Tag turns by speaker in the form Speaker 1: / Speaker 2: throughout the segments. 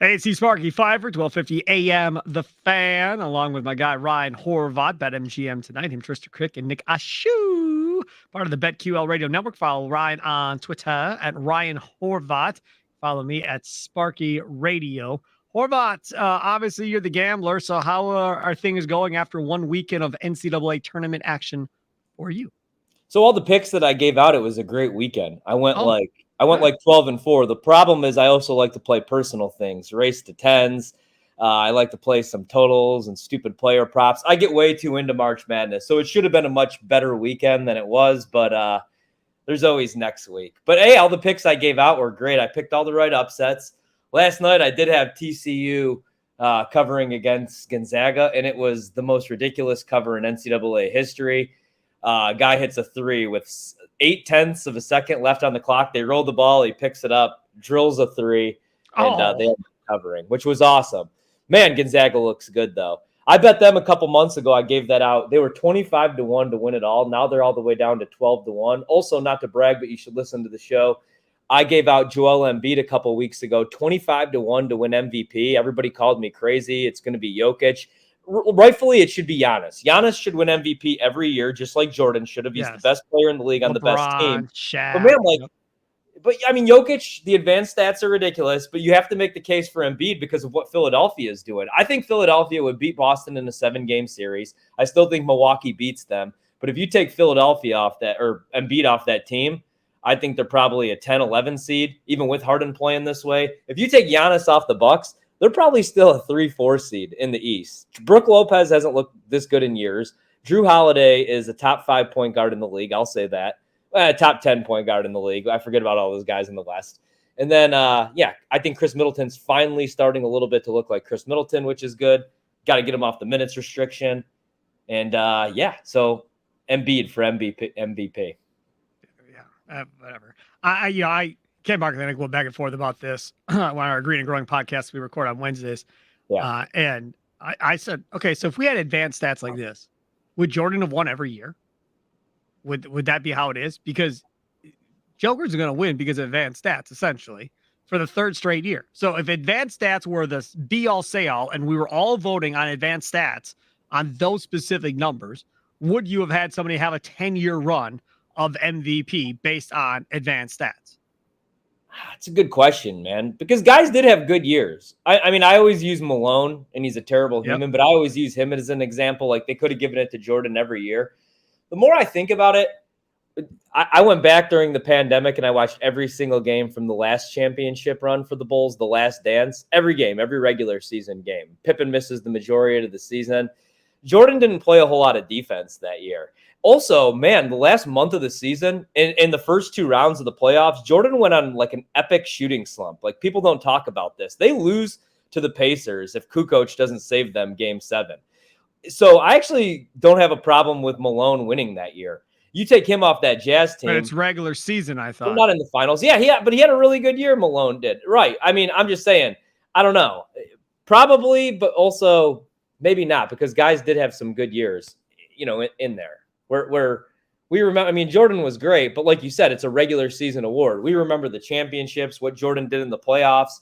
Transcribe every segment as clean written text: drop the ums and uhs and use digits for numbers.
Speaker 1: Hey, it's Sparky, Fifer, 1250 a.m. The Fan, along with my guy Ryan Horvat, BetMGM tonight. Him, Trista Crick, and Nick Ashu, part of the BetQL Radio Network. Follow Ryan on Twitter at Ryan Horvat. Follow me at Sparky Radio. Horvat, obviously you're the gambler, so how are things going after one weekend of NCAA tournament action for you?
Speaker 2: So all the picks that I gave out, it was a great weekend. I went like 12-4. The problem is I also like to play personal things, race to tens. I like to play some totals and stupid player props. I get way too into March Madness, so it should have been a much better weekend than it was, but there's always next week. But hey, all the picks I gave out were great. I picked all the right upsets. Last night I did have TCU covering against Gonzaga, and it was the most ridiculous cover in NCAA history. Guy hits a three with 0.8 of a second left on the clock. They roll the ball. He picks it up, drills a three, and they end up covering, which was awesome. Man, Gonzaga looks good, though. I bet them a couple months ago. I gave that out. They were 25-1 to win it all. Now they're all the way down to 12-1. Also, not to brag, but you should listen to the show. I gave out Joel Embiid a couple weeks ago, 25-1 to win MVP. Everybody called me crazy. It's going to be Jokic. Rightfully, it should be Giannis. Giannis should win MVP every year, just like Jordan should have. He's the best player in the league on the best team.
Speaker 1: Shaq,
Speaker 2: but man, but I mean, Jokic, the advanced stats are ridiculous, but you have to make the case for Embiid because of what Philadelphia is doing. I think Philadelphia would beat Boston in a 7-game series. I still think Milwaukee beats them. But if you take Philadelphia off that or Embiid off that team, I think they're probably a 10-11 seed, even with Harden playing this way. If you take Giannis off the Bucks, they're probably still a 3-4 seed in the East. Brook Lopez hasn't looked this good in years. Drew Holiday is a top 5 point guard in the league. I'll say that. Top 10 point guard in the league. I forget about all those guys in the West. And then, I think Chris Middleton's finally starting a little bit to look like Chris Middleton, which is good. Got to get him off the minutes restriction. And, so Embiid for MVP.
Speaker 1: Yeah, whatever. I Ken Barkley and I go back and forth about this on our Green and Growing podcast we record on Wednesdays.
Speaker 2: Yeah.
Speaker 1: And I said, okay, so if we had advanced stats like this, would Jordan have won every year? Would that be how it is? Because Joker's going to win because of advanced stats, essentially, for the third straight year. So if advanced stats were the be-all, say-all, and we were all voting on advanced stats on those specific numbers, would you have had somebody have a 10-year run of MVP based on advanced stats?
Speaker 2: It's a good question, man, because guys did have good years. I mean, I always use Malone, and he's a terrible human, but I always use him as an example. Like, they could have given it to Jordan every year. The more I think about it, I went back during the pandemic, and I watched every single game from the last championship run for the Bulls, the last dance, every game, every regular season game. Pippen misses the majority of the season. Jordan didn't play a whole lot of defense that year. Also, man, the last month of the season, in the first 2 rounds of the playoffs, Jordan went on like an epic shooting slump. Like, people don't talk about this. They lose to the Pacers if Kukoc doesn't save them game 7. So I actually don't have a problem with Malone winning that year. You take him off that Jazz team.
Speaker 1: But it's regular season, I thought.
Speaker 2: Not in the finals. Yeah, but he had a really good year, Malone did. Right. I mean, I'm just saying, I don't know. Probably, but also maybe not, because guys did have some good years, in there. Where we remember, I mean, Jordan was great, but like you said, it's a regular season award. We remember the championships, what Jordan did in the playoffs,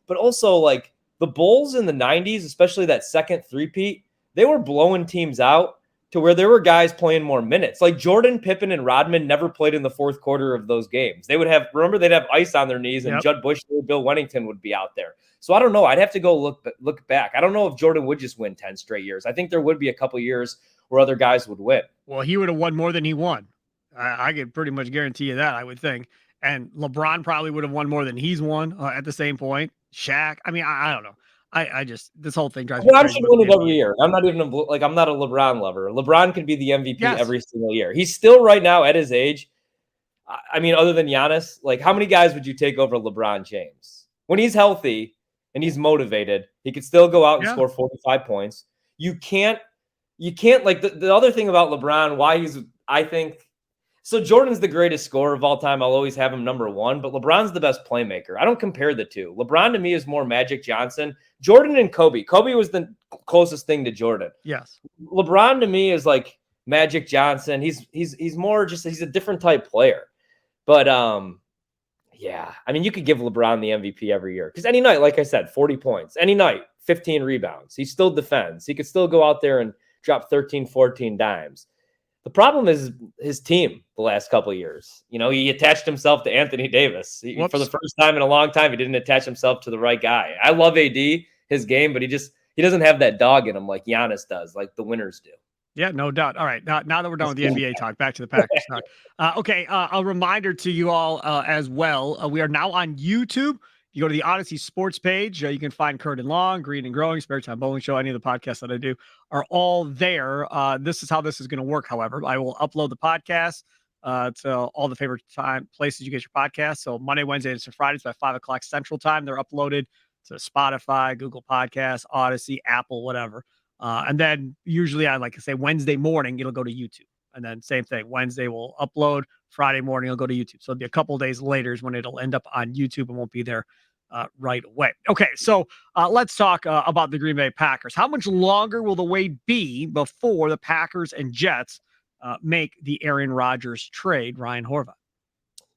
Speaker 2: but also like the Bulls in the 90s, especially that second three-peat, they were blowing teams out to where there were guys playing more minutes. Like Jordan, Pippen, and Rodman never played in the fourth quarter of those games. They'd have ice on their knees, and Judd Bush or Bill Wennington would be out there. So I don't know. I'd have to go look back. I don't know if Jordan would just win 10 straight years. I think there would be a couple years where other guys would win.
Speaker 1: Well, he would have won more than he won. I could pretty much guarantee you that, I would think. And LeBron probably would have won more than he's won at the same point. Shaq. I mean, I don't know. I just, this whole thing drives me crazy.
Speaker 2: LeBron should win it every year. I'm not a LeBron lover. LeBron can be the MVP every single year. He's still right now at his age. I mean, other than Giannis, like how many guys would you take over LeBron James? When he's healthy and he's motivated, he could still go out and score 45 points. You can't like the other thing about LeBron, I think, so Jordan's the greatest scorer of all time. I'll always have him number 1, but LeBron's the best playmaker. I don't compare the two. LeBron to me is more Magic Johnson. Jordan and Kobe. Kobe was the closest thing to Jordan.
Speaker 1: Yes.
Speaker 2: LeBron to me is like Magic Johnson. He's more just, he's a different type player. But Yeah. I mean, you could give LeBron the MVP every year because any night, like I said, 40 points, any night, 15 rebounds. He still defends. He could still go out there and drop 13, 14 dimes. The problem is his team the last couple of years. He attached himself to Anthony Davis. For the first time in a long time, he didn't attach himself to the right guy. I love AD, his game, but he doesn't have that dog in him like Giannis does, like the winners do.
Speaker 1: Yeah, no doubt. All right. Now that we're done with the NBA talk, back to the Packers talk. Okay. A reminder to you all as well. We are now on YouTube. You go to the Odyssey Sports page. You can find Kurt and Long, Green and Growing, Spare Time Bowling Show. Any of the podcasts that I do are all there. This is how this is going to work. However, I will upload the podcast to all the favorite time places you get your podcasts. So Monday, Wednesdays, and Fridays by 5:00 Central Time. They're uploaded to Spotify, Google Podcasts, Odyssey, Apple, whatever. And then usually I like to say Wednesday morning, it'll go to YouTube. And then same thing. Wednesday will upload. Friday morning, it'll go to YouTube. So it'll be a couple of days later is when it'll end up on YouTube and won't be there right away. Okay, so let's talk about the Green Bay Packers. How much longer will the wait be before the Packers and Jets make the Aaron Rodgers trade, Ryan Horvat?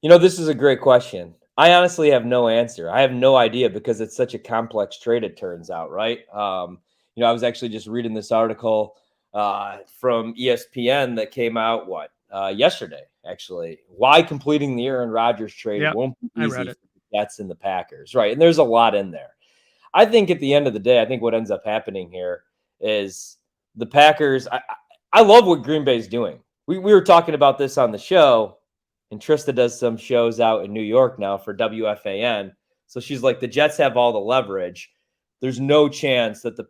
Speaker 2: This is a great question. I honestly have no answer. I have no idea because it's such a complex trade, it turns out, right? I was actually just reading this article from ESPN that came out, yesterday, actually. Why completing the Aaron Rodgers trade won't be easy for the Jets and the Packers, right? And there's a lot in there. I think at the end of the day, I think what ends up happening here is the Packers. I love what Green Bay is doing. We were talking about this on the show, and Trista does some shows out in New York now for WFAN. So she's like, the Jets have all the leverage. There's no chance that the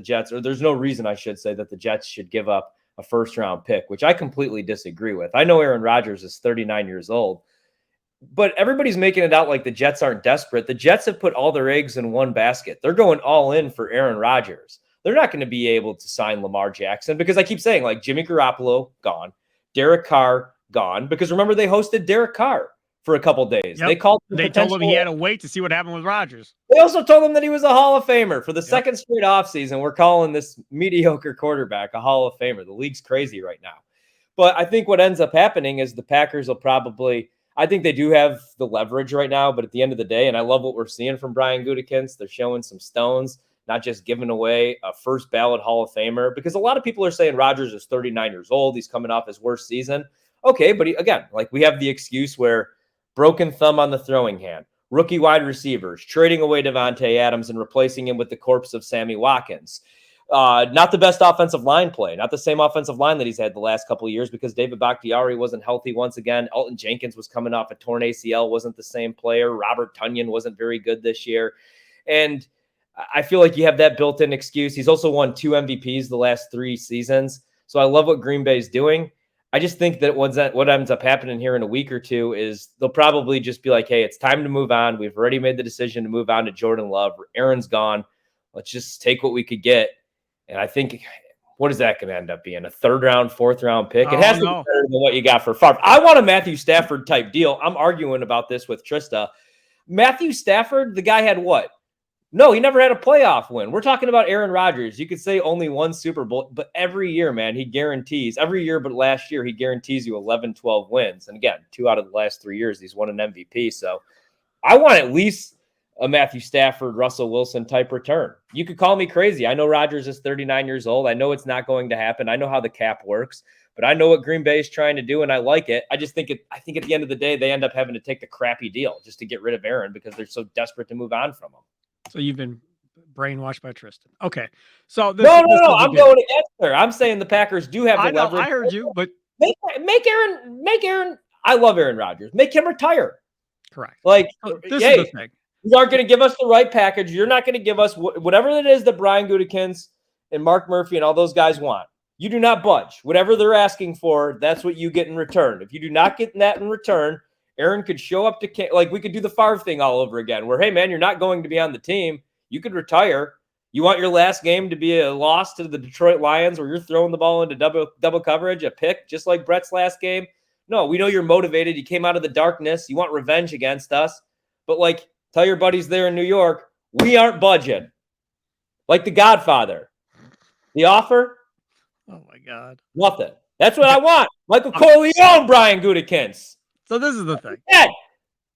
Speaker 2: Jets, or there's no reason, I should say, that the Jets should give up a first-round pick, which I completely disagree with. I know Aaron Rodgers is 39 years old, but everybody's making it out like the Jets aren't desperate. The Jets have put all their eggs in one basket. They're going all in for Aaron Rodgers. They're not going to be able to sign Lamar Jackson because I keep saying, like, Jimmy Garoppolo, gone. Derek Carr, gone. Because remember, they hosted Derek Carr for a couple days.
Speaker 1: Yep. They told him he had to wait to see what happened with Rodgers.
Speaker 2: They also told him that he was a Hall of Famer for the second straight offseason. We're calling this mediocre quarterback a Hall of Famer. The league's crazy right now. But I think what ends up happening is the Packers will probably, I think they do have the leverage right now, but at the end of the day, and I love what we're seeing from Brian Gutekunst, they're showing some stones, not just giving away a first ballot Hall of Famer, because a lot of people are saying Rodgers is 39 years old. He's coming off his worst season. Okay, but again, like we have the excuse where broken thumb on the throwing hand, rookie wide receivers, trading away Devontae Adams and replacing him with the corpse of Sammy Watkins. Not the best offensive line play, not the same offensive line that he's had the last couple of years because David Bakhtiari wasn't healthy once again. Elton Jenkins was coming off a torn ACL, wasn't the same player. Robert Tonyan wasn't very good this year. And I feel like you have that built-in excuse. He's also won 2 MVPs the last 3 seasons. So I love what Green Bay is doing. I just think that what ends up happening here in a week or two is they'll probably just be like, hey, it's time to move on. We've already made the decision to move on to Jordan Love. Aaron's gone. Let's just take what we could get. And I think, what is that going to end up being? A 3rd round, 4th round pick? It has to be better than what you got for Favre. I want a Matthew Stafford type deal. I'm arguing about this with Trista. Matthew Stafford, the guy had what? No, he never had a playoff win. We're talking about Aaron Rodgers. You could say only 1 Super Bowl, but every year, man, every year but last year, he guarantees you 11, 12 wins. And again, 2 out of the last 3 years, he's won an MVP. So I want at least a Matthew Stafford, Russell Wilson type return. You could call me crazy. I know Rodgers is 39 years old. I know it's not going to happen. I know how the cap works, but I know what Green Bay is trying to do, and I like it. I think at the end of the day, they end up having to take the crappy deal just to get rid of Aaron because they're so desperate to move on from him.
Speaker 1: So you've been brainwashed by Tristan. Okay. So
Speaker 2: no. I'm going against her. I'm saying the Packers do have the leverage.
Speaker 1: I heard you, but
Speaker 2: make Aaron. I love Aaron Rodgers. Make him retire.
Speaker 1: Correct.
Speaker 2: Like,
Speaker 1: this is the thing.
Speaker 2: You aren't going to give us the right package. You're not going to give us whatever it is that Brian Gutekunst and Mark Murphy and all those guys want. You do not budge. Whatever they're asking for, that's what you get in return. If you do not get that in return, Aaron could show up to like we could do the Favre thing all over again where, hey, man, you're not going to be on the team. You could retire. You want your last game to be a loss to the Detroit Lions where you're throwing the ball into double coverage, a pick, just like Brett's last game? No, we know you're motivated. You came out of the darkness. You want revenge against us. But, like, tell your buddies there in New York, we aren't budging. Like The Godfather. The offer?
Speaker 1: Oh, my God.
Speaker 2: Nothing. That's what I want. Michael Corleone, Brian Gutekunst.
Speaker 1: So this is the thing.
Speaker 2: Ted.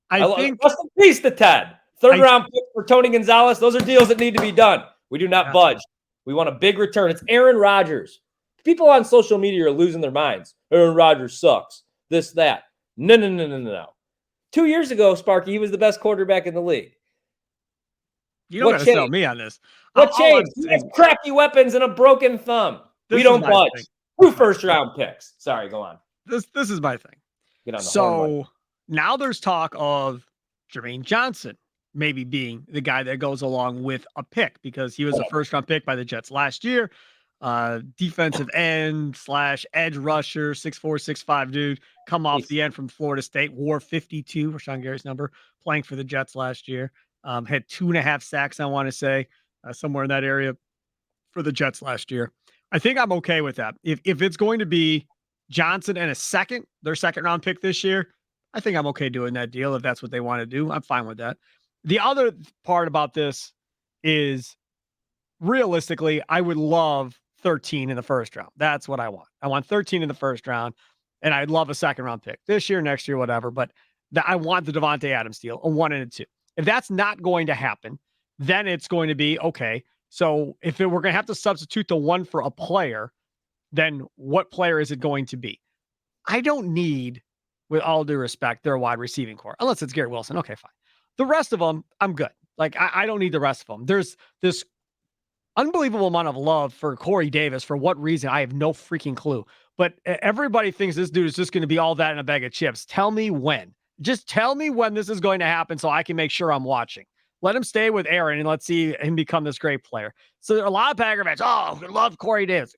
Speaker 1: I think
Speaker 2: rest in peace to Ted. Third round pick for Tony Gonzalez. Those are deals that need to be done. We do not budge. We want a big return. It's Aaron Rodgers. People on social media are losing their minds. Aaron Rodgers sucks. This, that. No. 2 years ago, Sparky, he was the best quarterback in the league.
Speaker 1: You don't got to sell me on this.
Speaker 2: What changed? He has crappy weapons and a broken thumb. We don't budge. 2 first-round picks. Sorry, go on.
Speaker 1: This is my thing.
Speaker 2: Get on the
Speaker 1: horn, now there's talk of Jermaine Johnson maybe being the guy that goes along with a pick because he was a first-round pick by the Jets last year. Defensive end / edge rusher, 6'4", 6'5" dude, come off the end from Florida State, wore 52, Rashawn Gary's number, playing for the Jets last year. Had 2.5 sacks, I want to say, somewhere in that area for the Jets last year. I think I'm okay with that. If it's going to be Johnson and their second round pick this year, I think I'm okay doing that deal. If that's what they want to do, I'm fine with that. The other part about this is realistically, I would love 13 in the first round. That's what I want. I want 13 in the first round, and I'd love a second round pick this year, next year, whatever. But I want the Devontae Adams deal, a 1 and a 2. If that's not going to happen, then it's going to be okay. So if we're going to have to substitute the 1 for a player, then what player is it going to be? I don't need, with all due respect, their wide receiving core, unless it's Garrett Wilson. Okay, fine. The rest of them, I'm good. Like, I don't need the rest of them. There's this unbelievable amount of love for Corey Davis. For what reason? I have no freaking clue. But everybody thinks this dude is just going to be all that in a bag of chips. Tell me when. Just tell me when this is going to happen so I can make sure I'm watching. Let him stay with Aaron and let's see him become this great player. So a lot of Packer fans, I love Corey Davis.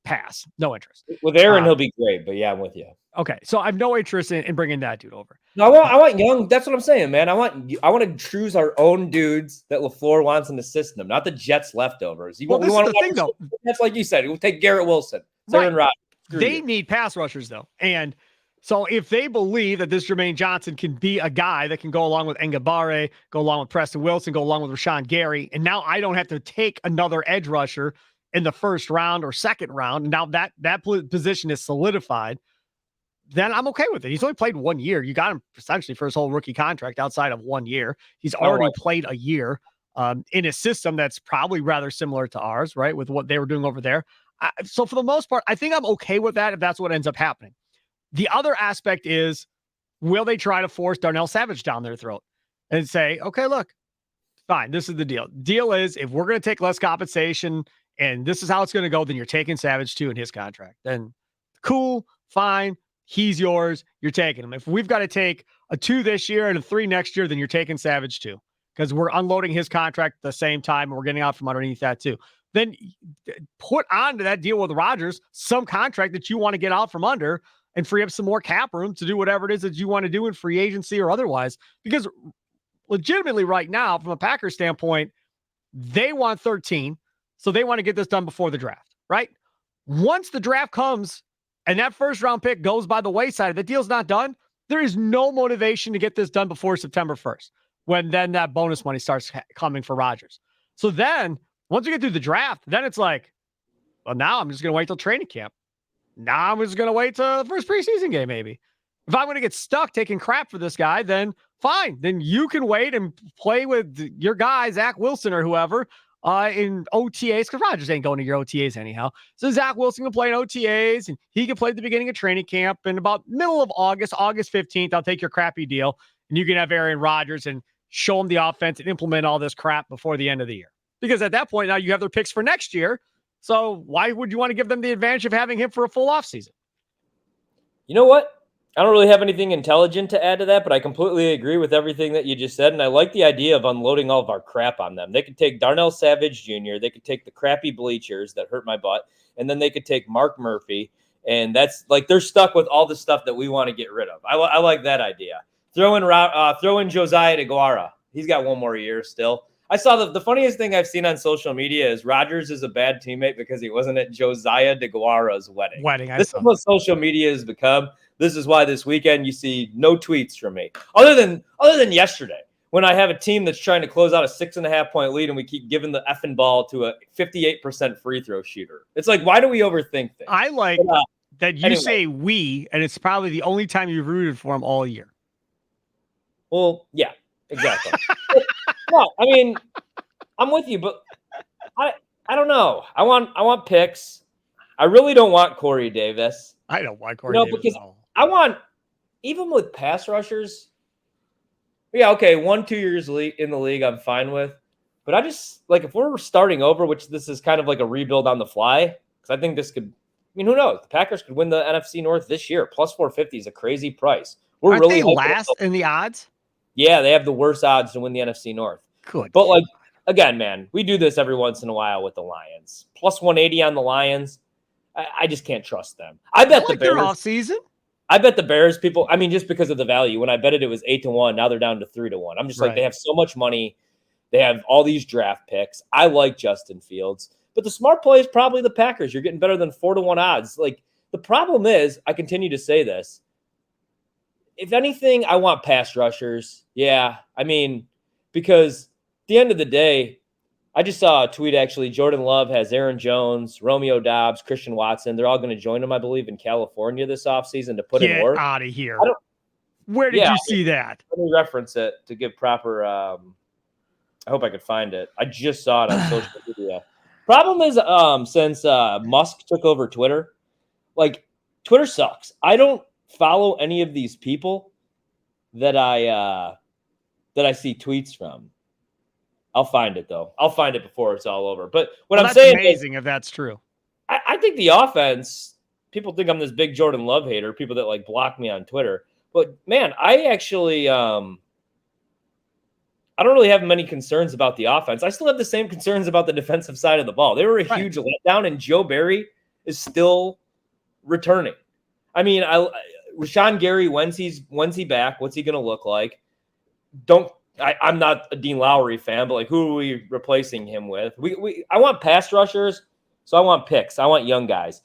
Speaker 1: Pass. No interest.
Speaker 2: With Aaron, he'll be great, but yeah, I'm with you.
Speaker 1: Okay, so I have no interest in bringing that dude over.
Speaker 2: No, I want young. That's what I'm saying, man. I want to choose our own dudes that LaFleur wants in the system, not the Jets leftovers.
Speaker 1: This is the thing, though.
Speaker 2: That's like you said. We'll take Garrett Wilson. Aaron Rodgers.
Speaker 1: They need pass rushers, though. And so if they believe that this Jermaine Johnson can be a guy that can go along with Ngabare, go along with Preston Wilson, go along with Rashawn Gary, and now I don't have to take another edge rusher in the first round or second round, and now that position is solidified, then I'm okay with it. He's only played 1 year. You got him essentially for his whole rookie contract outside of 1 year. He's already played a year in a system that's probably rather similar to ours, right, with what they were doing over there. So for the most part, I think I'm okay with that if that's what ends up happening. The other aspect is, will they try to force Darnell Savage down their throat and say, okay, look, fine, this is the deal. Deal is, if we're going to take less compensation and this is how it's going to go, then you're taking Savage too in his contract. Then cool, fine. He's yours. You're taking him. If we've got to take a 2 this year and a 3 next year, then you're taking Savage too, because we're unloading his contract at the same time and we're getting out from underneath that too. Then put onto that deal with Rodgers some contract that you want to get out from under and free up some more cap room to do whatever it is that you want to do in free agency or otherwise. Because legitimately right now, from a Packers standpoint, they want 13. So they want to get this done before the draft, right? Once the draft comes and that first round pick goes by the wayside, if the deal's not done, there is no motivation to get this done before September 1st, when then that bonus money starts coming for Rodgers. So then once we get through the draft, then it's like, well, now I'm just going to wait till training camp. Now I'm just going to wait till the first preseason game, maybe. If I'm going to get stuck taking crap for this guy, then fine. Then you can wait and play with your guy, Zach Wilson or whoever, in OTAs, because Rodgers ain't going to your OTAs anyhow. So Zach Wilson can play in OTAs, and he can play at the beginning of training camp. And about middle of August 15th, I'll take your crappy deal, and you can have Aaron Rodgers and show him the offense and implement all this crap before the end of the year. Because at that point, now you have their picks for next year. So why would you want to give them the advantage of having him for a full offseason?
Speaker 2: You know what? I don't really have anything intelligent to add to that, but I completely agree with everything that you just said. And I like the idea of unloading all of our crap on them. They could take Darnell Savage Jr., they could take the crappy bleachers that hurt my butt, and then they could take Mark Murphy. And that's like, they're stuck with all the stuff that we want to get rid of. I like that idea. Throw in Josiah DeGuara. He's got 1 more year still. I saw the funniest thing I've seen on social media is Rodgers is a bad teammate because he wasn't at Josiah DeGuara's wedding. This is what social media has become. This is why this weekend you see no tweets from me. Other than yesterday, when I have a team that's trying to close out a 6.5-point lead and we keep giving the effing ball to a 58% free throw shooter. It's like, why do we overthink things?
Speaker 1: that you say we, and it's probably the only time you've rooted for him all year.
Speaker 2: Well, yeah, exactly. No, I mean, I'm with you, but I don't know. I want picks. I really don't want Corey Davis.
Speaker 1: I don't want Corey Davis
Speaker 2: because
Speaker 1: at all.
Speaker 2: I want, even with pass rushers, yeah, okay, 1-2 years in the league, I'm fine with. But I just, like, if we're starting over, which this is kind of like a rebuild on the fly, because I think this could, I mean, who knows? The Packers could win the NFC North this year. Plus 450 is a crazy price.
Speaker 1: Aren't they last in the odds?
Speaker 2: Yeah, they have the worst odds to win the NFC North.
Speaker 1: Good.
Speaker 2: But, like, again, man, we do this every once in a while with the Lions. Plus 180 on the Lions. I just can't trust them. I bet the Bears.
Speaker 1: Off season.
Speaker 2: I bet the Bears people. I mean, just because of the value. When I bet it was 8-1. Now they're down to 3-1. I'm just like, they have so much money. They have all these draft picks. I like Justin Fields, but the smart play is probably the Packers. You're getting better than 4-1 odds. Like, the problem is, I continue to say this. If anything, I want pass rushers. Yeah, I mean, because at the end of the day, I just saw a tweet, actually. Jordan Love has Aaron Jones, Romeo Doubs, Christian Watson. They're all going to join him, I believe, in California this offseason to put in work.
Speaker 1: Get out of here. Where did you see that?
Speaker 2: Let me reference it to give proper I hope I could find it. I just saw it on social media. Problem is, since Musk took over Twitter, like, Twitter sucks. I don't follow any of these people that I see tweets from. I'll find it, though. I'll find it before it's all over. But what I'm saying is,
Speaker 1: amazing if that's true.
Speaker 2: I think the offense, people think I'm this big Jordan Love hater, people that, like, block me on Twitter. But, man, I actually I don't really have many concerns about the offense. I still have the same concerns about the defensive side of the ball. They were a huge letdown, and Joe Barry is still returning. I mean, Rashawn Gary, when's he back? What's he going to look like? I'm not a Dean Lowry fan, but, like, who are we replacing him with? I want pass rushers, so I want picks. I want young guys.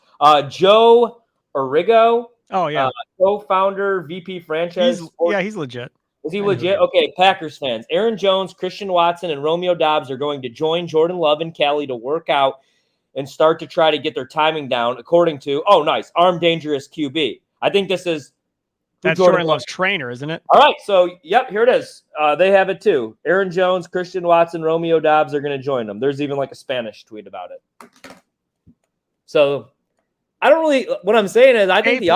Speaker 2: Joe Arrigo, co-founder, VP franchise.
Speaker 1: He's legit.
Speaker 2: Is he legit? Okay, Packers fans. Aaron Jones, Christian Watson, and Romeo Doubs are going to join Jordan Love and Cali to work out and start to try to get their timing down, according to, Arm Dangerous QB. I think this is...
Speaker 1: That's Jordan Love's trainer, isn't it?
Speaker 2: All right, so, yep, here it is. They have it, too. Aaron Jones, Christian Watson, Romeo Doubs are going to join them. There's even, like, a Spanish tweet about it. So, I don't really... What I'm saying is, I think the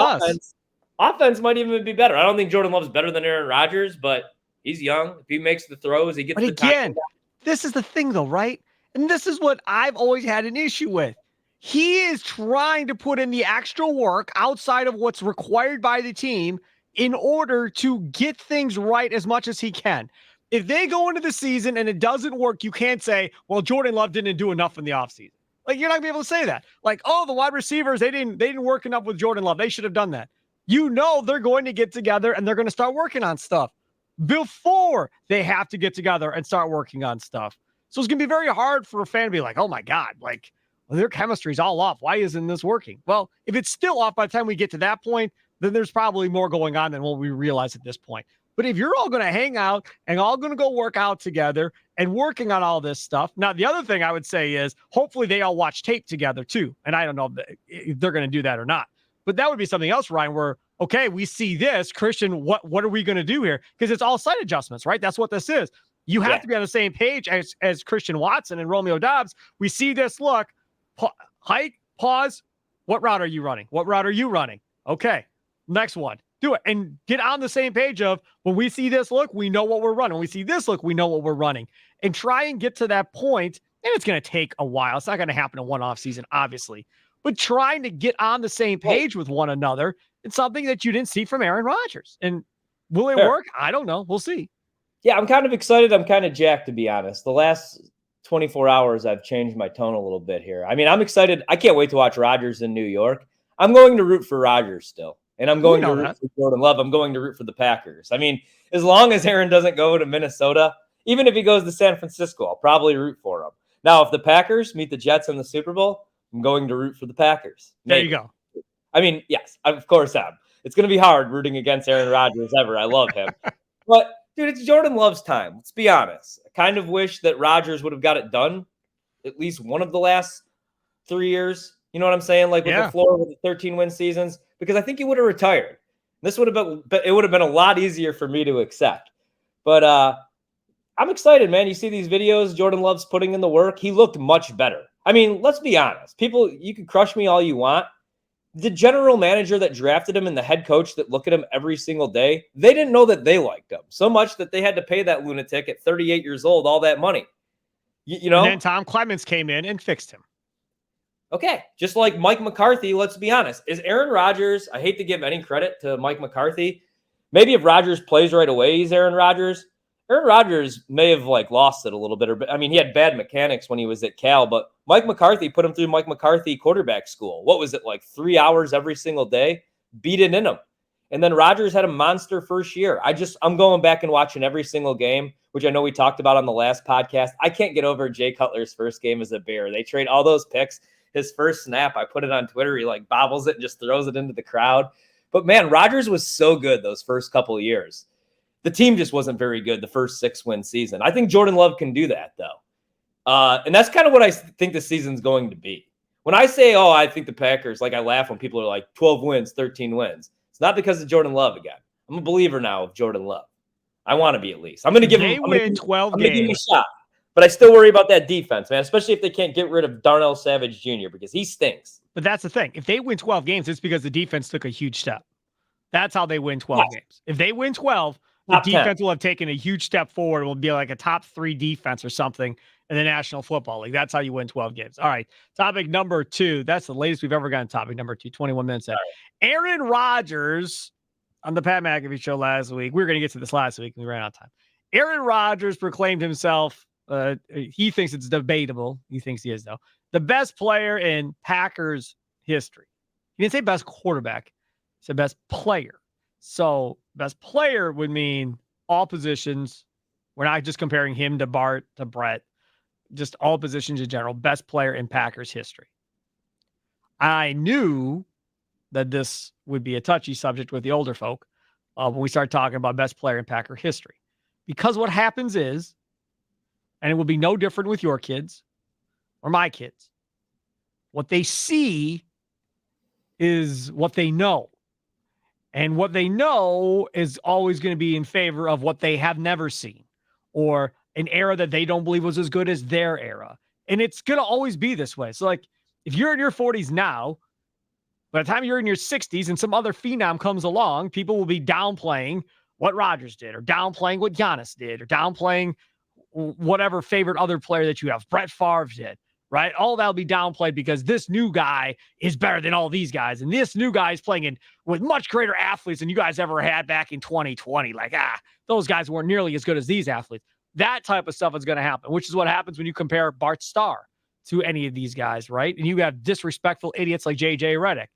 Speaker 2: offense might even be better. I don't think Jordan Love's better than Aaron Rodgers, but he's young. If he makes the throws, he gets the time. But again,
Speaker 1: this is the thing, though, right? And this is what I've always had an issue with. He is trying to put in the extra work outside of what's required by the team in order to get things right as much as he can. If they go into the season and it doesn't work, you can't say, well, Jordan Love didn't do enough in the offseason. Like, you're not going to be able to say that. Like, the wide receivers, they didn't work enough with Jordan Love. They should have done that. You know they're going to get together and they're going to start working on stuff before they have to get together and start working on stuff. So it's going to be very hard for a fan to be like, oh, my God, like, their chemistry's all off. Why isn't this working? Well, if it's still off by the time we get to that point, then there's probably more going on than what we realize at this point. But if you're all going to hang out and all going to go work out together and working on all this stuff. Now, the other thing I would say is hopefully they all watch tape together, too. And I don't know if they're going to do that or not. But that would be something else, Ryan, where, okay, we see this. Christian, what are we going to do here? Because it's all sight adjustments, right? That's what this is. You have to be on the same page as Christian Watson and Romeo Doubs. We see this look. Hike, pause. What route are you running? What route are you running? Okay, next one. Do it. And get on the same page of when we see this look, we know what we're running. When we see this look, we know what we're running. And try and get to that point, and it's going to take a while. It's not going to happen in one offseason, obviously. But trying to get on the same page with one another, it's something that you didn't see from Aaron Rodgers. And will it work? I don't know. We'll see.
Speaker 2: Yeah, I'm kind of excited. I'm kind of jacked, to be honest. The last 24 hours, I've changed my tone a little bit here. I mean, I'm excited. I can't wait to watch Rodgers in New York. I'm going to root for Rodgers still. And I'm going to root for Jordan Love. I'm going to root for the Packers. I mean, as long as Aaron doesn't go to Minnesota, even if he goes to San Francisco, I'll probably root for him. Now, if the Packers meet the Jets in the Super Bowl, I'm going to root for the Packers.
Speaker 1: Maybe. There you go.
Speaker 2: I mean, yes, of course I am. It's going to be hard rooting against Aaron Rodgers ever. I love him. But, dude, it's Jordan Love's time. Let's be honest. I kind of wish that Rodgers would have got it done at least one of the last 3 years. You know what I'm saying? Like with
Speaker 1: Yeah.
Speaker 2: LaFleur with the 13-win seasons, because I think he would have retired. This would have been a lot easier for me to accept. But I'm excited, man. You see these videos Jordan Love's putting in the work. He looked much better. I mean, let's be honest. People, you can crush me all you want. The general manager that drafted him and the head coach that look at him every single day, they didn't know that they liked him so much that they had to pay that lunatic at 38 years old all that money. You know?
Speaker 1: And then Tom Clements came in and fixed him.
Speaker 2: Okay. Just like Mike McCarthy, let's be honest. Is Aaron Rodgers, I hate to give any credit to Mike McCarthy. Maybe if Rodgers plays right away, he's Aaron Rodgers. Aaron Rodgers may have lost it a little bit. I mean, he had bad mechanics when he was at Cal, but Mike McCarthy put him through Mike McCarthy quarterback school. What was it, 3 hours every single day? Beat it in him. And then Rodgers had a monster first year. I'm going back and watching every single game, which I know we talked about on the last podcast. I can't get over Jay Cutler's first game as a Bear. They trade all those picks. His first snap, I put it on Twitter. He bobbles it and just throws it into the crowd. But man, Rodgers was so good those first couple of years. The team just wasn't very good the first 6-win season. I think Jordan Love can do that, though. And that's kind of what I think the season's going to be. When I say, I think the Packers, I laugh when people are like 12 wins, 13 wins. It's not because of Jordan Love again. I'm a believer now of Jordan Love. I want to be at least. I'm going to give him
Speaker 1: 12 games.
Speaker 2: Give him a shot. But I still worry about that defense, man, especially if they can't get rid of Darnell Savage Jr. because he stinks.
Speaker 1: But that's the thing. If they win 12 games, it's because the defense took a huge step. That's how they win 12 games. If they win 12, the defense will have taken a huge step forward. It will be like a top 3 defense or something in the National Football League. That's how you win 12 games. All right. Topic number 2. That's the latest we've ever gotten. Topic number 2, 21 minutes in. Right. Aaron Rodgers on the Pat McAfee Show last week. We were going to get to this last week and we ran out of time. Aaron Rodgers proclaimed himself, he thinks it's debatable. He thinks he is, though, the best player in Packers history. He didn't say best quarterback. He said best player. So best player would mean all positions. We're not just comparing him to Bart, to Brett, just all positions in general. Best player in Packers history. I knew that this would be a touchy subject with the older folk when we start talking about best player in Packer history. Because what happens is, and it will be no different with your kids or my kids, what they see is what they know. And what they know is always going to be in favor of what they have never seen or an era that they don't believe was as good as their era. And it's going to always be this way. So if you're in your 40s now, by the time you're in your 60s and some other phenom comes along, people will be downplaying what Rodgers did or downplaying what Giannis did or downplaying whatever favorite other player that you have. Brett Favre did. Right? All that'll be downplayed because this new guy is better than all these guys. And this new guy is playing with much greater athletes than you guys ever had back in 2020. Those guys weren't nearly as good as these athletes. That type of stuff is going to happen, which is what happens when you compare Bart Starr to any of these guys, right? And you have disrespectful idiots like J.J. Redick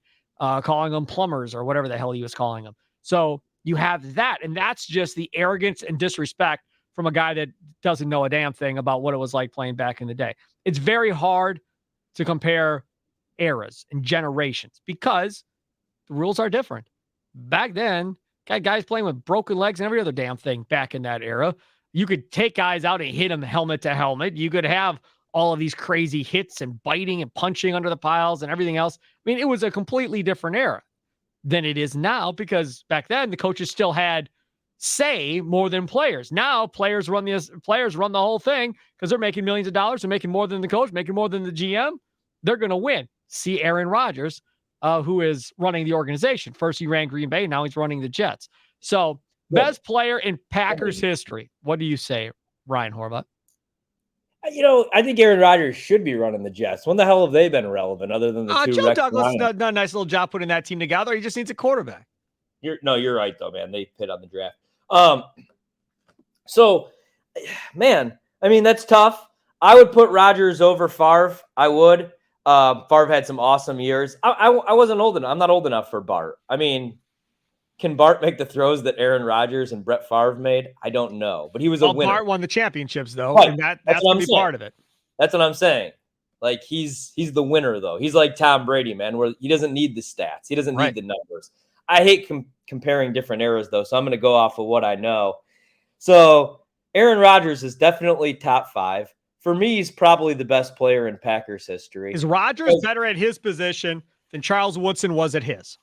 Speaker 1: calling them plumbers or whatever the hell he was calling them. So you have that, and that's just the arrogance and disrespect from a guy that doesn't know a damn thing about what it was like playing back in the day. It's very hard to compare eras and generations because the rules are different. Back then, guys playing with broken legs and every other damn thing back in that era. You could take guys out and hit them helmet to helmet. You could have all of these crazy hits and biting and punching under the piles and everything else. I mean, it was a completely different era than it is now because back then the coaches still had say more than players. Now players run the whole thing because they're making millions of dollars. They're making more than the coach, making more than the GM. They're going to win. See Aaron Rodgers, who is running the organization. First he ran Green Bay. Now he's running the Jets. So best player in Packers history. What do you say, Ryan Horvat?
Speaker 2: I think Aaron Rodgers should be running the Jets. When the hell have they been relevant other than the two?
Speaker 1: Joe Douglas done a nice little job putting that team together. He just needs a quarterback.
Speaker 2: You're right though, man. They hit on the draft. So, man, I mean, that's tough. I would put Rodgers over Favre. I would. Favre had some awesome years. I wasn't old enough. I'm not old enough for Bart. I mean, can Bart make the throws that Aaron Rodgers and Brett Favre made? I don't know, but he was a winner.
Speaker 1: Bart won the championships though,
Speaker 2: right.
Speaker 1: And that's going to be part of it.
Speaker 2: That's what I'm saying. He's the winner though. He's like Tom Brady, man, where he doesn't need the stats. He doesn't need the numbers. I hate comparing different eras, though, so I'm going to go off of what I know. So Aaron Rodgers is definitely top 5. for me, he's probably the best player in Packers history.
Speaker 1: Is Rodgers better at his position than Charles Woodson was at his?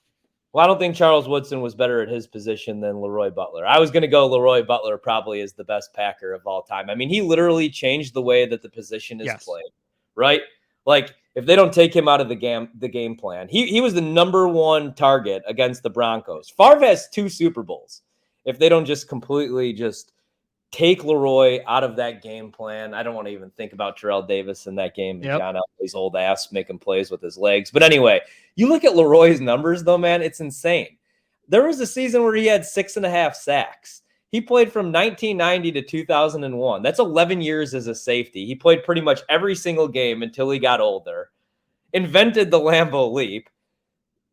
Speaker 2: Well, I don't think Charles Woodson was better at his position than Leroy Butler. I was going to go Leroy Butler probably is the best Packer of all time. I mean, he literally changed the way that the position is played, right? Like, if they don't take him out of the game plan, he was the number one target against the Broncos. Favre has 2 Super Bowls. If they don't just completely just take Leroy out of that game plan, I don't want to even think about Terrell Davis in that game. Yep. John Elway's old ass making plays with his legs. But anyway, you look at Leroy's numbers, though, man, it's insane. There was a season where he had 6.5 sacks. He played from 1990 to 2001. That's 11 years as a safety. He played pretty much every single game until he got older. Invented the Lambeau Leap.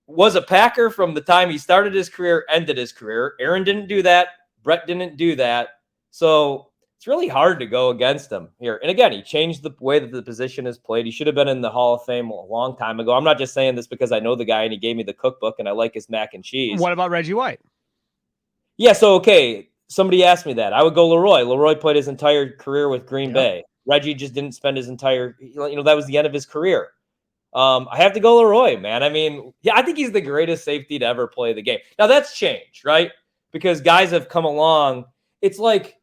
Speaker 2: Was a Packer from the time he started his career, ended his career. Aaron didn't do that. Brett didn't do that. So it's really hard to go against him here. And again, he changed the way that the position is played. He should have been in the Hall of Fame a long time ago. I'm not just saying this because I know the guy and he gave me the cookbook and I like his mac and cheese.
Speaker 1: What about Reggie White?
Speaker 2: Yeah, so okay. Somebody asked me that. I would go Leroy. Leroy played his entire career with Green Bay. Reggie just didn't spend his entire, that was the end of his career. I have to go Leroy, man. I mean, I think he's the greatest safety to ever play the game. Now that's changed, right? Because guys have come along. It's like,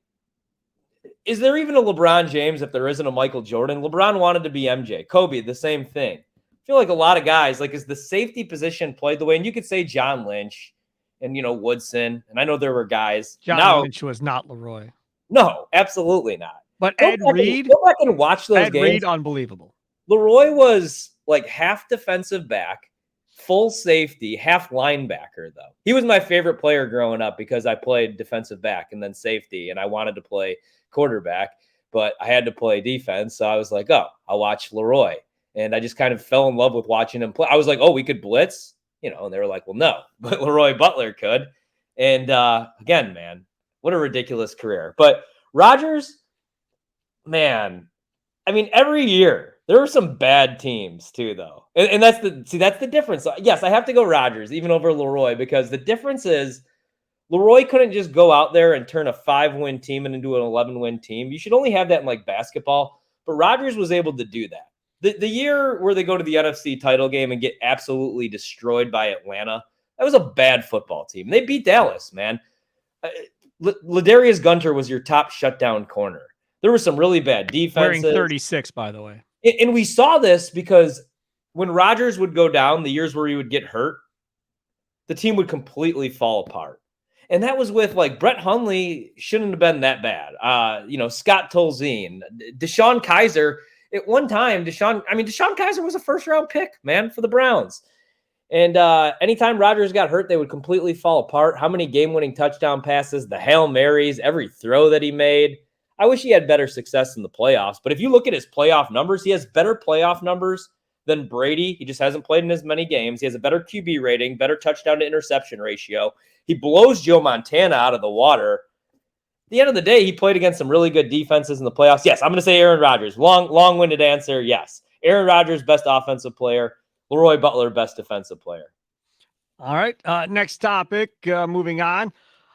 Speaker 2: is there even a LeBron James if there isn't a Michael Jordan? LeBron wanted to be MJ. Kobe, the same thing. I feel like a lot of guys, like, is the safety position played the way? And you could say John Lynch and, Woodson. And I know there were guys.
Speaker 1: John Lynch was not Leroy.
Speaker 2: No, absolutely not.
Speaker 1: But Ed Reed.
Speaker 2: Go back and watch those games.
Speaker 1: Ed Reed, unbelievable.
Speaker 2: Leroy was like half defensive back, full safety, half linebacker, though. He was my favorite player growing up because I played defensive back and then safety, and I wanted to play quarterback, but I had to play defense. So I was like, oh, I'll watch Leroy. And I just kind of fell in love with watching him play. I was like, oh, we could blitz, and they were like, well, no, but Leroy Butler could. And again, man, what a ridiculous career. But Rodgers, man, I mean, every year there were some bad teams too, though. And that's the difference. Yes, I have to go Rodgers even over Leroy because the difference is Leroy couldn't just go out there and turn a 5-win team into an 11-win team. You should only have that in like basketball, but Rodgers was able to do that. The year where they go to the NFC title game and get absolutely destroyed by Atlanta, that was a bad football team. They beat Dallas, man. Ladarius Gunter was your top shutdown corner. There were some really bad defenses.
Speaker 1: Wearing 36, by the way.
Speaker 2: And we saw this because when Rodgers would go down, the years where he would get hurt, the team would completely fall apart. And that was with like Brett Hundley shouldn't have been that bad. Scott Tolzien, Deshaun Kaiser. At one time, Deshaun Kaiser was a first-round pick, man, for the Browns. And anytime Rodgers got hurt, they would completely fall apart. How many game-winning touchdown passes, the Hail Marys, every throw that he made. I wish he had better success in the playoffs. But if you look at his playoff numbers, he has better playoff numbers than Brady. He just hasn't played in as many games. He has a better QB rating, better touchdown to interception ratio. He blows Joe Montana out of the water. At the end of the day, he played against some really good defenses in the playoffs. Yes, I'm going to say Aaron Rodgers. Long-winded answer, yes. Aaron Rodgers, best offensive player. Leroy Butler, best defensive player.
Speaker 1: All right, next topic, moving on.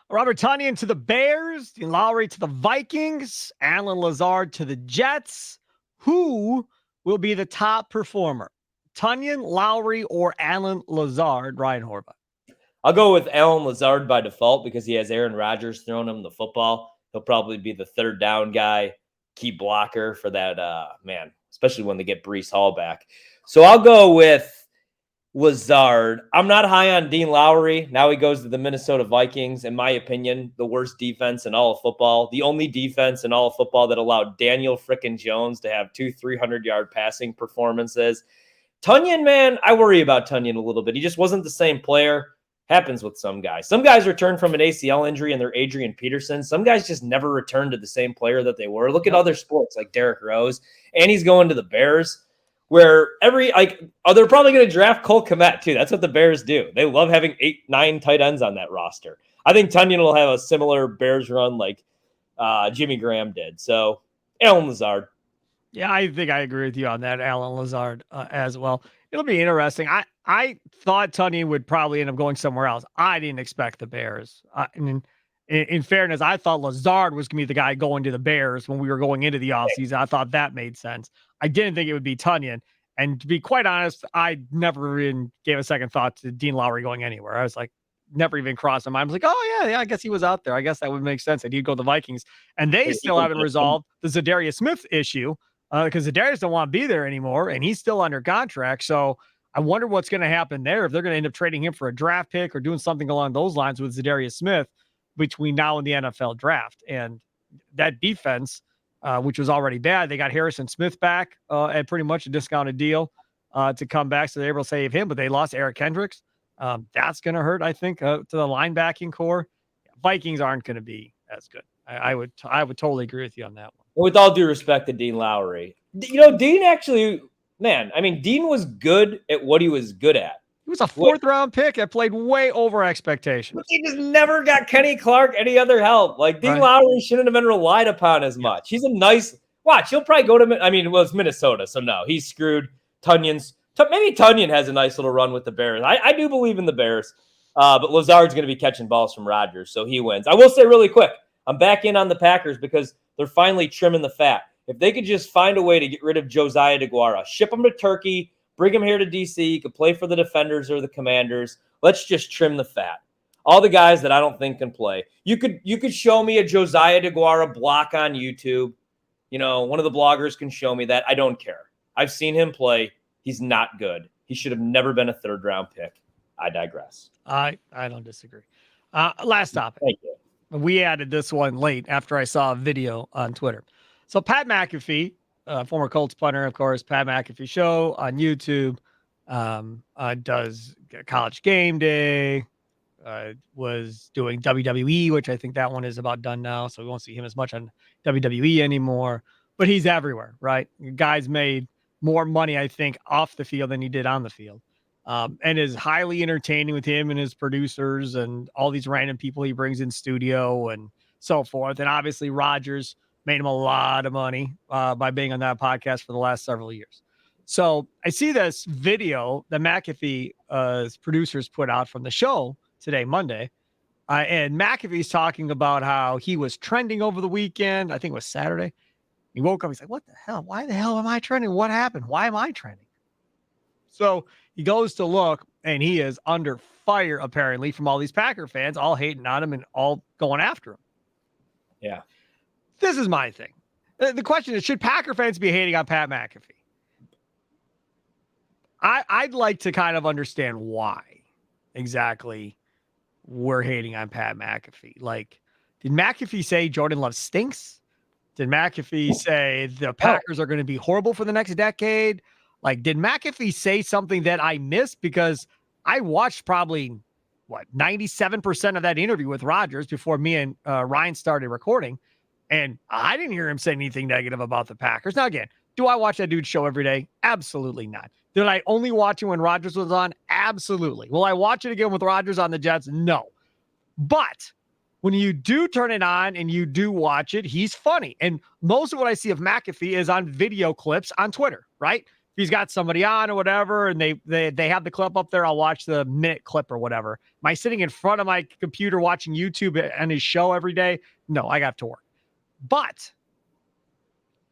Speaker 1: Robert Tonyan to the Bears, Dean Lowry to the Vikings, Alan Lazard to the Jets. Who will be the top performer? Tonyan, Lowry, or Alan Lazard? Ryan Horvat.
Speaker 2: I'll go with Alan Lazard by default because he has Aaron Rodgers throwing him the football. He'll probably be the third down guy, key blocker for that, especially when they get Breece Hall back. So I'll go with Lazard. I'm not high on Dean Lowry. Now he goes to the Minnesota Vikings. In my opinion, the worst defense in all of football. The only defense in all of football that allowed Daniel frickin' Jones to have 2 300-yard passing performances. Tonyan, man, I worry about Tonyan a little bit. He just wasn't the same player. Happens with some guys. Some guys return from an ACL injury and they're Adrian Peterson. Some guys just never return to the same player that they were. Look at other sports like Derrick Rose. And he's going to the Bears where they're probably going to draft Cole Kmet too. That's what the Bears do. They love having 8-9 tight ends on that roster. I think Tonyan will have a similar Bears run like Jimmy Graham did. So Alan Lazard.
Speaker 1: Yeah, I think I agree with you on that, Alan Lazard, as well. It'll be interesting. I thought Tonyan would probably end up going somewhere else. I didn't expect the Bears. in fairness, I thought Lazard was going to be the guy going to the Bears when we were going into the offseason. I thought that made sense. I didn't think it would be Tunyon. And to be quite honest, I never even gave a second thought to Dean Lowry going anywhere. I was like, never even crossed my mind. I was like, oh, yeah, I guess he was out there. I guess that would make sense that he'd go to the Vikings. And they still haven't resolved the Zadarius Smith issue because Zadarius don't want to be there anymore, and he's still under contract. So I wonder what's going to happen there if they're going to end up trading him for a draft pick or doing something along those lines with Zadarius Smith between now and the NFL draft. And that defense, which was already bad, they got Harrison Smith back at pretty much a discounted deal to come back. So they're able to save him, but they lost Eric Kendricks. That's going to hurt, I think, to the linebacking core. Vikings aren't going to be as good. I would totally agree with you on that one.
Speaker 2: With all due respect to Dean Lowry, Dean actually, man, I mean, Dean was good at what he was good at.
Speaker 1: He was a fourth-round pick that played way over expectations.
Speaker 2: But he just never got Kenny Clark any other help. Like, Dean Lowry shouldn't have been relied upon as much. He's a nice – watch, he'll probably go to – I mean, well, it's Minnesota, so no, he's screwed. Maybe Tunyon has a nice little run with the Bears. I do believe in the Bears, but Lazard's going to be catching balls from Rodgers, so he wins. I will say really quick, I'm back in on the Packers because they're finally trimming the fat. If they could just find a way to get rid of Josiah DeGuara, ship him to Turkey, bring him here to DC. He could play for the Defenders or the Commanders. Let's just trim the fat. All the guys that I don't think can play. You could show me a Josiah DeGuara block on YouTube. One of the bloggers can show me that. I don't care. I've seen him play. He's not good. He should have never been a third-round pick. I digress.
Speaker 1: I don't disagree. Last topic.
Speaker 2: Thank you.
Speaker 1: We added this one late after I saw a video on Twitter. So Pat McAfee, former Colts punter, of course, Pat McAfee Show on YouTube, does College Game Day, was doing WWE, which I think that one is about done now, so we won't see him as much on WWE anymore. But he's everywhere, right? Guy's made more money, I think, off the field than he did on the field, and is highly entertaining with him and his producers and all these random people he brings in studio and so forth. And obviously Rodgers made him a lot of money by being on that podcast for the last several years. So I see this video that McAfee's producers put out from the show today, Monday. And McAfee's talking about how he was trending over the weekend. I think it was Saturday. He woke up. He's like, what the hell? Why the hell am I trending? What happened? Why am I trending? So he goes to look, and he is under fire, apparently, from all these Packer fans, all hating on him and all going after him.
Speaker 2: Yeah.
Speaker 1: This is my thing. The question is, should Packer fans be hating on Pat McAfee? I'd like to kind of understand why exactly we're hating on Pat McAfee. Like, did McAfee say Jordan Love stinks? Did McAfee say the Packers are going to be horrible for the next decade? Like, did McAfee say something that I missed? Because I watched probably, 97% of that interview with Rodgers before me and Ryan started recording. And I didn't hear him say anything negative about the Packers. Now, again, do I watch that dude's show every day? Absolutely not. Did I only watch it when Rodgers was on? Absolutely. Will I watch it again with Rodgers on the Jets? No. But when you do turn it on and you do watch it, he's funny. And most of what I see of McAfee is on video clips on Twitter, right? If he's got somebody on or whatever, and they have the clip up there, I'll watch the minute clip or whatever. Am I sitting in front of my computer watching YouTube and his show every day? No, I got to work. But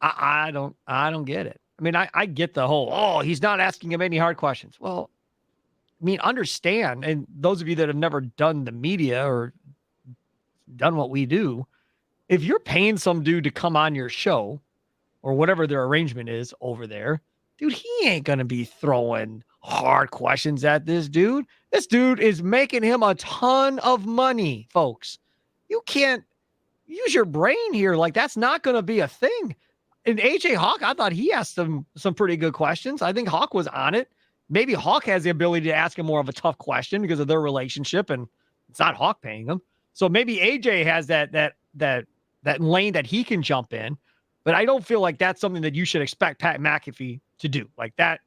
Speaker 1: I don't get it. I mean, I get the whole, he's not asking him any hard questions. Well, I mean, understand, and those of you that have never done the media or done what we do, if you're paying some dude to come on your show or whatever their arrangement is over there, dude, he ain't going to be throwing hard questions at this dude. This dude is making him a ton of money, folks. You can't use your brain here. Like, that's not going to be a thing. And AJ Hawk, I thought he asked some pretty good questions. I think Hawk was on it. Maybe Hawk has the ability to ask him more of a tough question because of their relationship, and it's not Hawk paying him. So maybe AJ has that lane that he can jump in, but I don't feel like that's something that you should expect Pat McAfee to do. Like that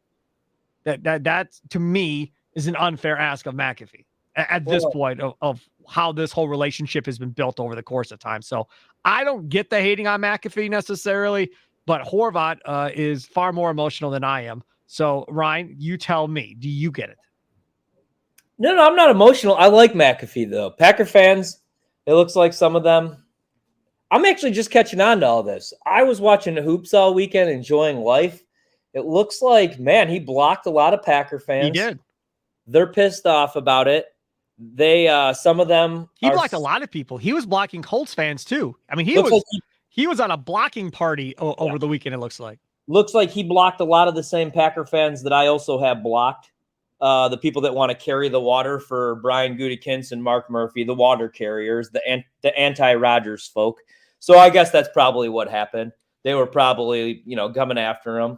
Speaker 1: to me is an unfair ask of McAfee at this point of how this whole relationship has been built over the course of time. So I don't get the hating on McAfee necessarily, but Horvat is far more emotional than I am. So Ryan, you tell me, do you get it?
Speaker 2: No, I'm not emotional. I like McAfee, though. Packer fans, It looks like some of them. I'm actually just catching on to all this. I was watching the hoops all weekend, enjoying life. It looks like, man, he blocked a lot of Packer fans.
Speaker 1: He did.
Speaker 2: They're pissed off about it. They, some of them.
Speaker 1: He blocked a lot of people. He was blocking Colts fans too. I mean, he was on a blocking party over the weekend. It looks like
Speaker 2: he blocked a lot of the same Packer fans that I also have blocked. The people that want to carry the water for Brian Gutekunst and Mark Murphy, the water carriers, the anti-Rodgers folk. So I guess that's probably what happened. They were probably, coming after him.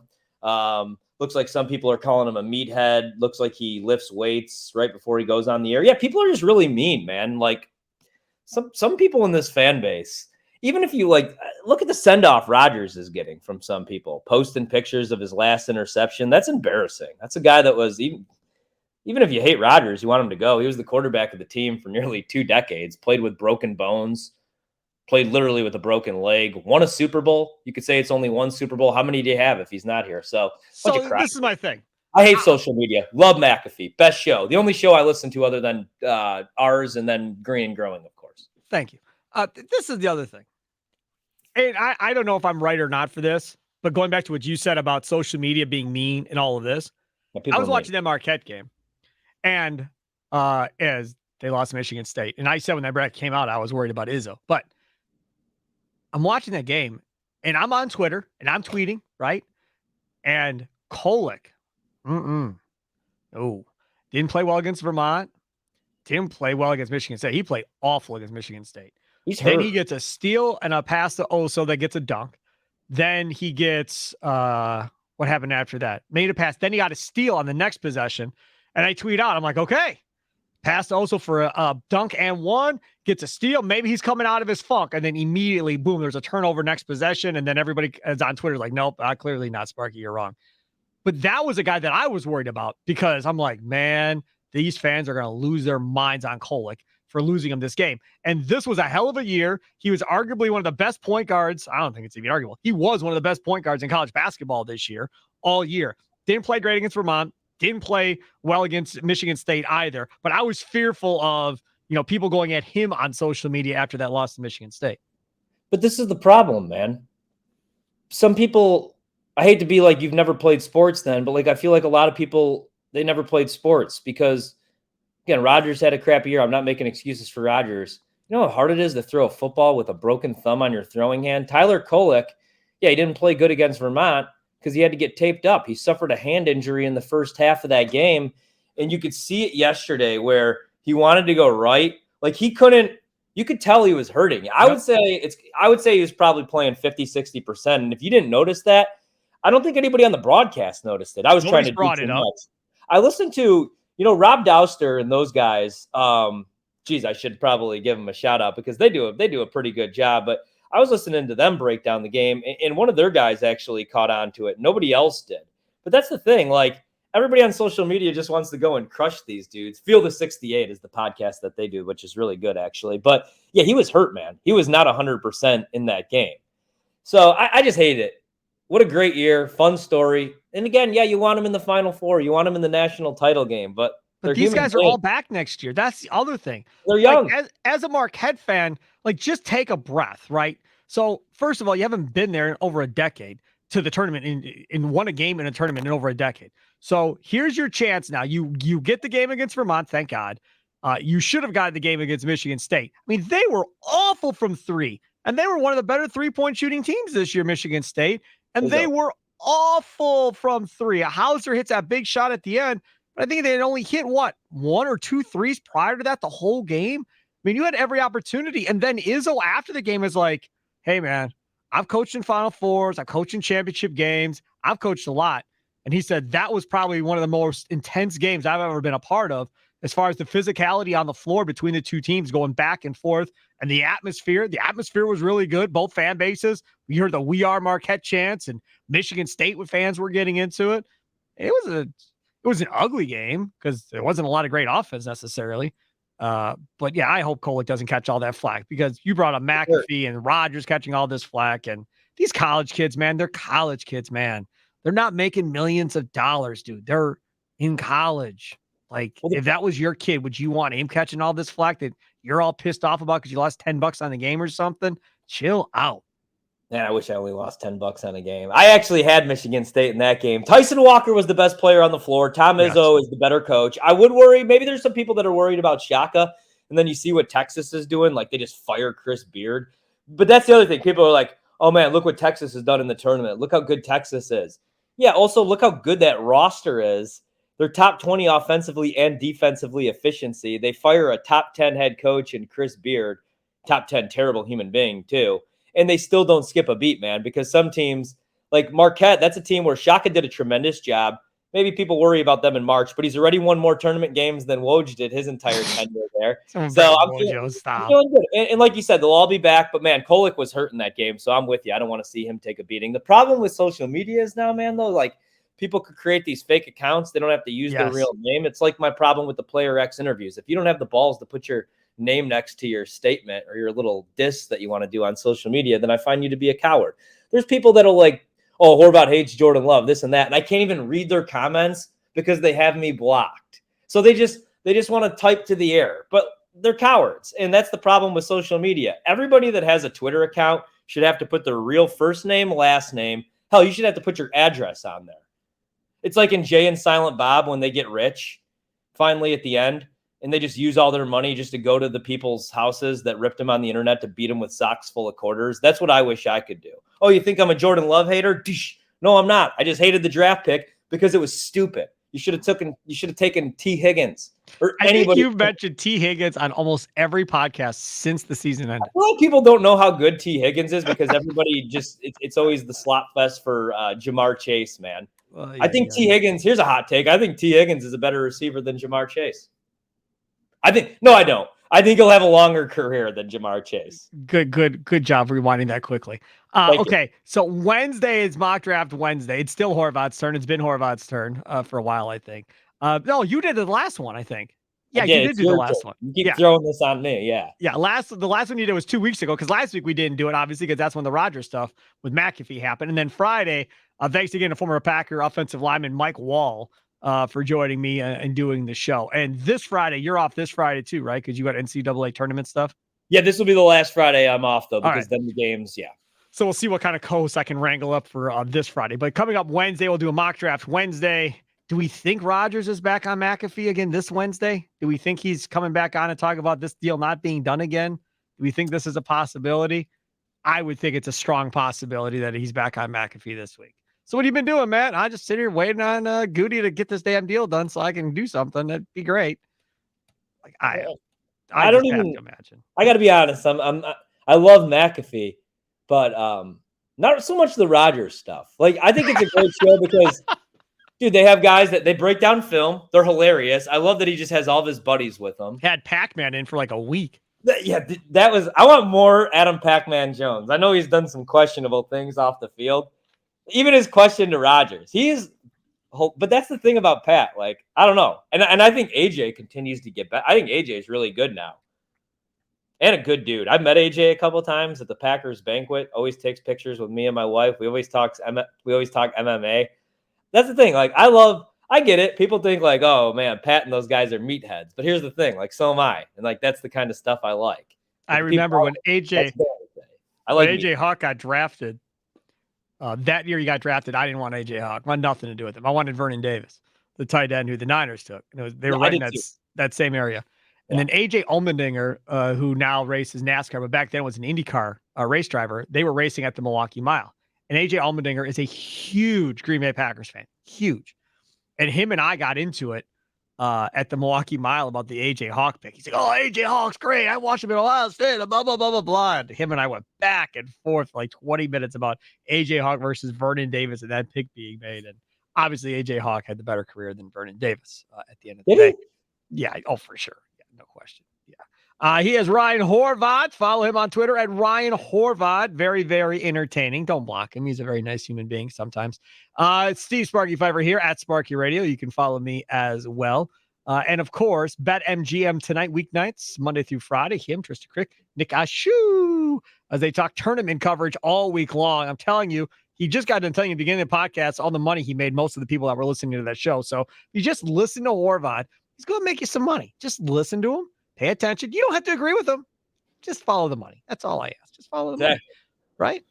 Speaker 2: Looks like some people are calling him a meathead. Looks like he lifts weights right before he goes on the air. Yeah, people are just really mean, man. Like some people in this fan base, even if you look at the send-off Rodgers is getting from some people, posting pictures of his last interception. That's embarrassing. That's a guy that was even if you hate Rodgers, you want him to go. He was the quarterback of the team for nearly 2 decades, played with broken bones, played literally with a broken leg, won a Super Bowl. You could say it's only one Super Bowl. How many do you have if he's not here? So
Speaker 1: this is my thing.
Speaker 2: I hate social media. Love McAfee. Best show. The only show I listen to other than ours and then Green and Growing, of course.
Speaker 1: Thank you. This is the other thing. And I don't know if I'm right or not for this, but going back to what you said about social media being mean and all of this, I was watching that Marquette game, and as they lost to Michigan State, and I said when that bracket came out, I was worried about Izzo, but I'm watching that game, and I'm on Twitter, and I'm tweeting, right? And Kolek, didn't play well against Vermont, didn't play well against Michigan State. He played awful against Michigan State. Then he gets a steal and a pass to Oso that gets a dunk. Then he gets, what happened after that? Made a pass. Then he got a steal on the next possession. And I tweet out, I'm like, okay, pass to Oso for a dunk and one, gets a steal. Maybe he's coming out of his funk. And then immediately, boom, there's a turnover next possession. And then everybody is on Twitter like, nope, clearly not Sparky, you're wrong. But that was a guy that I was worried about because I'm like, man, these fans are going to lose their minds on Kolek for losing him this game. And this was a hell of a year. He was arguably one of the best point guards. I don't think it's even arguable. He was one of the best point guards in college basketball this year, all year. Didn't play great against Vermont. Didn't play well against Michigan State either. But I was fearful of, people going at him on social media after that loss to Michigan State.
Speaker 2: But this is the problem, man. Some people, I hate to be like, you've never played sports then, but I feel like a lot of people, they never played sports because, again, Rodgers had a crappy year. I'm not making excuses for Rodgers. You know how hard it is to throw a football with a broken thumb on your throwing hand? Tyler Kolek, he didn't play good against Vermont because he had to get taped up. He suffered a hand injury in the first half of that game, and you could see it yesterday where he wanted to go right. He couldn't – you could tell he was hurting. I would say he was probably playing 50, 60%, and if you didn't notice that, I don't think anybody on the broadcast noticed it. I was trying to
Speaker 1: brought it up.
Speaker 2: I listened to – Rob Douster and those guys, I should probably give them a shout out because they do a pretty good job. But I was listening to them break down the game, and one of their guys actually caught on to it. Nobody else did. But that's the thing. Everybody on social media just wants to go and crush these dudes. Feel the 68 is the podcast that they do, which is really good, actually. But, yeah, he was hurt, man. He was not 100% in that game. So I just hate it. What a great year. Fun story. And again, you want him in the Final Four. You want him in the national title game. But
Speaker 1: these guys are all back next year. That's the other thing.
Speaker 2: They're young.
Speaker 1: As a Marquette fan, just take a breath, right? So first of all, you haven't been there in over a decade to the tournament and won a game in a tournament in over a decade. So here's your chance now. You get the game against Vermont, thank God. You should have gotten the game against Michigan State. I mean, they were awful from three, and they were one of the better three-point shooting teams this year, Michigan State. And they were awful from three. Hauser hits that big shot at the end, but I think they had only hit, 1 or 2 threes prior to that the whole game. I mean, you had every opportunity. And then Izzo after the game is like, hey, man, I've coached in Final Fours. I've coached in championship games. I've coached a lot. And he said that was probably one of the most intense games I've ever been a part of as far as the physicality on the floor between the two teams going back and forth. And the atmosphere was really good. Both fan bases. We heard the "We Are Marquette" chants, and Michigan State with fans were getting into it. It was an ugly game because there wasn't a lot of great offense necessarily. But yeah, I hope Kolek doesn't catch all that flack because you brought up McAfee and Rodgers catching all this flack, and these college kids, man, they're college kids, man. They're not making millions of dollars, dude. They're in college. If that was your kid, would you want him catching all this flack that you're all pissed off about because you lost $10 on the game or something. Chill out.
Speaker 2: Man, I wish I only lost $10 on a game. I actually had Michigan State in that game. Tyson Walker was the best player on the floor. Tom Izzo is the better coach. I would worry. Maybe there's some people that are worried about Shaka, and then you see what Texas is doing. Like, they just fire Chris Beard. But that's the other thing. People are like, oh, man, look what Texas has done in the tournament. Look how good Texas is. Yeah, also look how good that roster is. They're top 20 offensively and defensively efficiency. They fire a top 10 head coach in Chris Beard, top 10 terrible human being, too. And they still don't skip a beat, man, because some teams like Marquette, that's a team where Shaka did a tremendous job. Maybe people worry about them in March, but he's already won more tournament games than Woj did his entire tenure there. So I'm feeling good. And like you said, they'll all be back. But, man, Kolek was hurt in that game, so I'm with you. I don't want to see him take a beating. The problem with social media is now, man, though, like people could create these fake accounts. They don't have to use their real name. It's like my problem with the Player X interviews. If you don't have the balls to put your name next to your statement or your little diss that you want to do on social media, then I find you to be a coward. There's people that'll like, oh, Horvat hates Jordan Love, this and that, and I can't even read their comments because they have me blocked. So they just want to type to the air, but they're cowards, and that's the problem with social media. Everybody that has a Twitter account should have to put their real first name, last name. Hell, you should have to put your address on there. It's like in Jay and Silent Bob when they get rich, finally at the end, and they just use all their money just to go to the people's houses that ripped them on the internet to beat them with socks full of quarters. That's what I wish I could do. Oh, you think I'm a Jordan Love hater? No, I'm not. I just hated the draft pick because it was stupid. You should have taken T. Higgins or anybody.
Speaker 1: I think you've mentioned T. Higgins on almost every podcast since the season ended.
Speaker 2: A lot of people don't know how good T. Higgins is because everybody it's always the slot fest for Jamar Chase, man. Well, I think T. Higgins, here's a hot take. I think T. Higgins is a better receiver than Jamar Chase. I don't. I think he'll have a longer career than Jamar Chase.
Speaker 1: Good job rewinding that quickly. Okay, so Wednesday is mock draft Wednesday. It's still Horvat's turn. It's been Horvat's turn for a while, I think. No, you did the last one, I think. Yeah, you did do the last one.
Speaker 2: You keep throwing this on me, yeah.
Speaker 1: Yeah, the last one you did was 2 weeks ago because last week we didn't do it, obviously, because that's when the Rodgers stuff with McAfee happened. And then Friday, thanks again to former Packer offensive lineman Mike Wall for joining me and doing the show. And this Friday, you're off this Friday too, right? Because you got NCAA tournament stuff.
Speaker 2: Yeah, this will be the last Friday I'm off, though, because then the games, yeah.
Speaker 1: So we'll see what kind of co-hosts I can wrangle up for this Friday. But coming up Wednesday, we'll do a mock draft Wednesday. Do we think Rodgers is back on McAfee again this Wednesday? Do we think he's coming back on and talk about this deal not being done again? Do we think this is a possibility? I would think it's a strong possibility that he's back on McAfee this week. So what have you been doing, Matt? I just sit here waiting on Goody to get this damn deal done so I can do something. That'd be great. Like I don't even have to imagine.
Speaker 2: I got to be honest. I love McAfee, but not so much the Rodgers stuff. Like I think it's a great show because, dude, they have guys that they break down film. They're hilarious. I love that he just has all of his buddies with him.
Speaker 1: Had Pac-Man in for like a week.
Speaker 2: That was. I want more Adam Pac-Man Jones. I know he's done some questionable things off the field. Even his question to Rodgers, but that's the thing about Pat. Like, I don't know. And I think AJ continues to get better. I think AJ is really good now. And a good dude. I've met AJ a couple of times at the Packers banquet. Always takes pictures with me and my wife. We always talk MMA. That's the thing. Like, I get it. People think like, oh man, Pat and those guys are meatheads. But here's the thing. Like, so am I. And like, that's the kind of stuff I like.
Speaker 1: I remember when AJ Hawk got drafted. That year he got drafted, I didn't want AJ Hawk. I wanted nothing to do with him. I wanted Vernon Davis, the tight end who the Niners took. They were right in that same area. And then AJ Allmendinger, who now races NASCAR, but back then was an IndyCar race driver. They were racing at the Milwaukee Mile. And AJ Allmendinger is a huge Green Bay Packers fan. Huge. And him and I got into it at the Milwaukee Mile about the AJ Hawk pick. He's like, oh, AJ Hawk's great. I watched him in Ohio State, blah, blah, blah, blah, blah. And him and I went back and forth for like 20 minutes about AJ Hawk versus Vernon Davis and that pick being made. And obviously AJ Hawk had the better career than Vernon Davis at the end of the day. Yeah. Oh, for sure. Yeah, no question. Yeah. He is Ryan Horvat. Follow him on Twitter at Ryan Horvat. Very, very entertaining. Don't block him. He's a very nice human being sometimes. Steve Sparky Fifer here at Sparky Radio. You can follow me as well. And of course, BetMGM tonight, weeknights, Monday through Friday. Him, Trista Crick, Nick Ashu, as they talk tournament coverage all week long. I'm telling you, he just got done telling you at the beginning of the podcast all the money he made, most of the people that were listening to that show. So if you just listen to Horvat, he's going to make you some money. Just listen to him. Pay attention. You don't have to agree with them. Just follow the money. That's all I ask. Just follow the money. Right?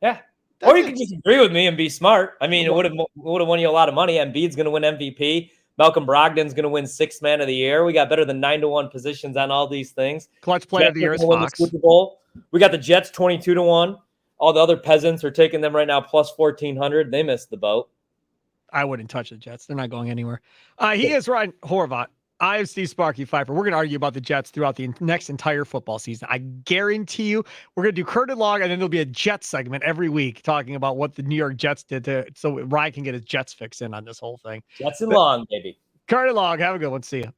Speaker 2: Yeah.
Speaker 1: That's
Speaker 2: Or you
Speaker 1: it.
Speaker 2: can just agree with me and be smart. I mean, it would have won you a lot of money. Embiid's going to win MVP. Malcolm Brogdon's going to win 6th man of the year. We got better than 9-1 positions on all these things.
Speaker 1: Clutch player of the year is
Speaker 2: win
Speaker 1: Fox.
Speaker 2: the Super Bowl. We got the Jets 22-1. All the other peasants are taking them right now plus 1,400. They missed the boat.
Speaker 1: I wouldn't touch the Jets. They're not going anywhere. He is right. Horvat. I am Steve Sparky Fifer. We're going to argue about the Jets throughout the next entire football season. I guarantee you we're going to do Curd and Long, and then there'll be a Jets segment every week talking about what the New York Jets did so Ryan can get his Jets fix in on this whole thing.
Speaker 2: Jets and Long, baby.
Speaker 1: Curd and Long. Have a good one. See ya.